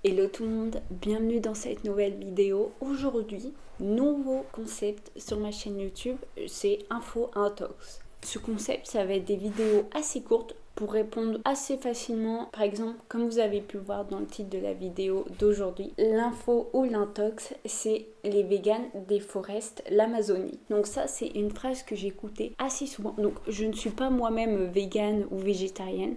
Hello tout le monde, bienvenue dans cette nouvelle vidéo. Aujourd'hui, nouveau concept sur ma chaîne YouTube, c'est Info Intox. Ce concept, ça va être des vidéos assez courtes pour répondre assez facilement. Par exemple, comme vous avez pu voir dans le titre de la vidéo d'aujourd'hui, l'info ou l'intox, c'est les véganes déforestent l'Amazonie. Donc ça, c'est une phrase que j'écoutais assez souvent. Donc je ne suis pas moi-même végane ou végétarienne.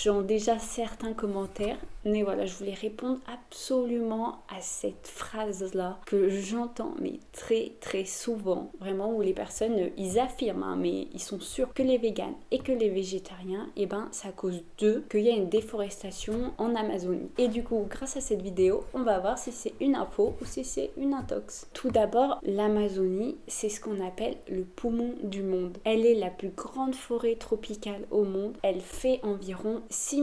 J'en ai déjà certains commentaires. Mais voilà, je voulais répondre absolument à cette phrase-là que j'entends mais très souvent. Vraiment, où les personnes, ils affirment, hein, mais ils sont sûrs que les véganes et que les végétariens, eh ben, c'est à cause d'eux qu'il y a une déforestation en Amazonie. Et du coup, grâce à cette vidéo, on va voir si c'est une info ou si c'est une intox. Tout d'abord, l'Amazonie, c'est ce qu'on appelle le poumon du monde. Elle est la plus grande forêt tropicale au monde. Elle fait environ 6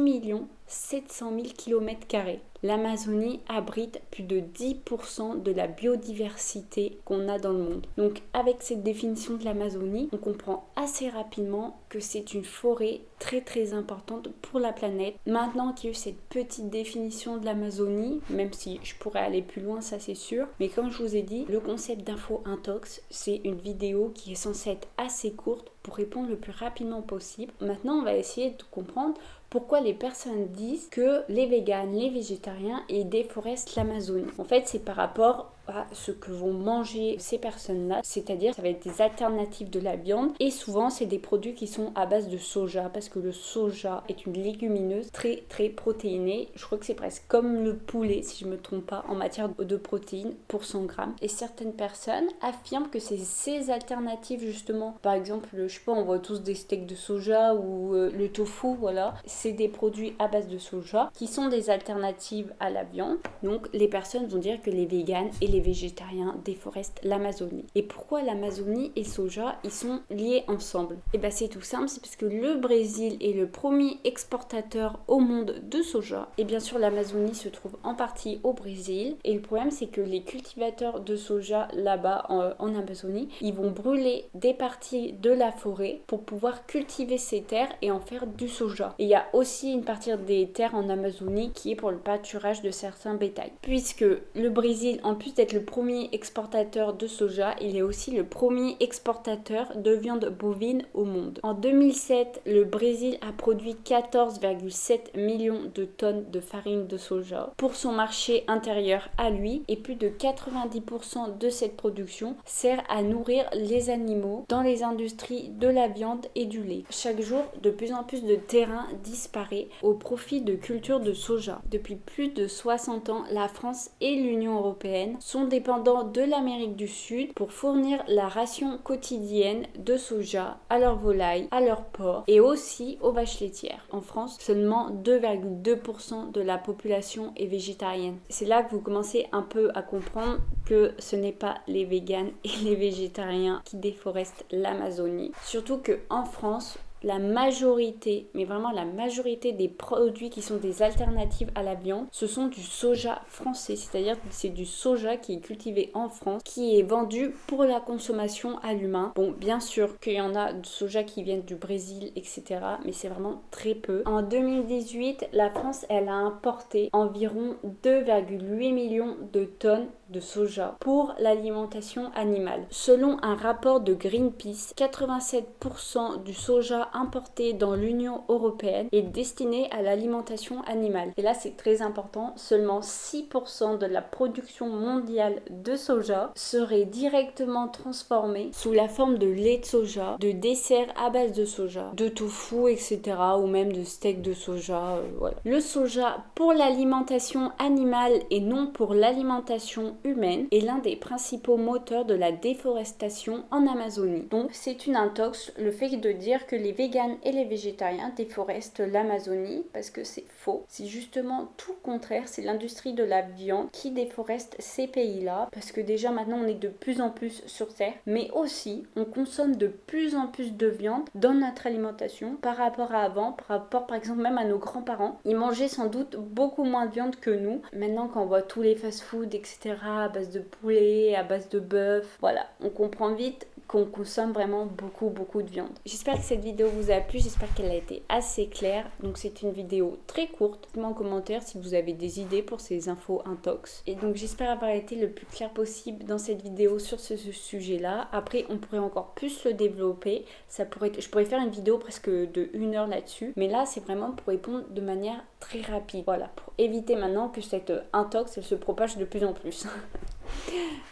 700 000 km². L'Amazonie abrite plus de 10% de la biodiversité qu'on a dans le monde. Donc avec cette définition de l'Amazonie, on comprend assez rapidement que c'est une forêt très importante pour la planète. Maintenant qu'il y a eu cette petite définition de l'Amazonie, même si je pourrais aller plus loin, ça c'est sûr, mais comme je vous ai dit, le concept d'info intox, c'est une vidéo qui est censée être assez courte pour répondre le plus rapidement possible. Maintenant, on va essayer de comprendre pourquoi les personnes disent que les véganes, les végétariens, ils déforestent l'Amazonie. En fait, c'est par rapport à ce que vont manger ces personnes-là, c'est-à-dire ça va être des alternatives de la viande et souvent c'est des produits qui sont à base de soja parce que le soja est une légumineuse très protéinée. Je crois que c'est presque comme le poulet si je me trompe pas en matière de protéines pour 100 grammes. Et certaines personnes affirment que c'est ces alternatives justement, par exemple, je sais pas, on voit tous des steaks de soja ou le tofu, voilà, c'est des produits à base de soja qui sont des alternatives à la viande. Donc les personnes vont dire que les véganes et les végétariens déforestent l'Amazonie. Et pourquoi l'Amazonie et le soja, ils sont liés ensemble? Et bien c'est tout simple, c'est parce que le Brésil est le premier exportateur au monde de soja. Et bien sûr l'Amazonie se trouve en partie au Brésil. Et le problème c'est que les cultivateurs de soja là-bas en Amazonie, ils vont brûler des parties de la forêt pour pouvoir cultiver ces terres et en faire du soja. Et il y a aussi une partie des terres en Amazonie qui est pour le pâturage de certains bétails. Puisque le Brésil, en plus d'être le premier exportateur de soja, il est aussi le premier exportateur de viande bovine au monde. En 2007, le Brésil a produit 14,7 millions de tonnes de farine de soja pour son marché intérieur à lui et plus de 90% de cette production sert à nourrir les animaux dans les industries de la viande et du lait. Chaque jour, de plus en plus de terrain disparaît au profit de cultures de soja. Depuis plus de 60 ans, la France et l'Union européenne sont dépendants de l'Amérique du Sud pour fournir la ration quotidienne de soja à leurs volailles, à leurs porcs et aussi aux vaches laitières. En France, seulement 2,2% de la population est végétarienne. C'est là que vous commencez un peu à comprendre que ce n'est pas les véganes et les végétariens qui déforestent l'Amazonie. Surtout qu'en France, la majorité, mais vraiment la majorité des produits qui sont des alternatives à la viande, ce sont du soja français, c'est-à-dire que c'est du soja qui est cultivé en France, qui est vendu pour la consommation à l'humain. Bon, bien sûr qu'il y en a du soja qui viennent du Brésil, etc., mais c'est vraiment très peu. En 2018, la France, elle a importé environ 2,8 millions de tonnes de soja pour l'alimentation animale. Selon un rapport de Greenpeace, 87% du soja importé dans l'Union européenne est destiné à l'alimentation animale. Et là, c'est très important, seulement 6% de la production mondiale de soja serait directement transformée sous la forme de lait de soja, de desserts à base de soja, de tofu, etc. ou même de steak de soja. Voilà. Le soja pour l'alimentation animale et non pour l'alimentation humaine est l'un des principaux moteurs de la déforestation en Amazonie. Donc c'est une intox le fait de dire que les véganes et les végétariens déforestent l'Amazonie parce que c'est faux. C'est justement tout le contraire, c'est l'industrie de la viande qui déforeste ces pays-là parce que déjà maintenant on est de plus en plus sur terre, mais aussi on consomme de plus en plus de viande dans notre alimentation par rapport à avant, par rapport par exemple même à nos grands-parents. Ils mangeaient sans doute beaucoup moins de viande que nous. Maintenant quand on voit tous les fast-food, etc. à base de poulet, à base de bœuf, voilà, on comprend vite qu'on consomme vraiment beaucoup de viande. J'espère que cette vidéo vous a plu, j'espère qu'elle a été assez claire. Donc c'est une vidéo très courte. Dites-moi en commentaire si vous avez des idées pour ces infos intox. Et donc j'espère avoir été le plus clair possible dans cette vidéo sur ce sujet-là. Après on pourrait encore plus le développer. Je pourrais faire une vidéo presque de 1 heure là-dessus. Mais là c'est vraiment pour répondre de manière très rapide. Voilà, pour éviter maintenant que cette intox elle se propage de plus en plus.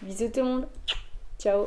Bisous tout le monde. Ciao.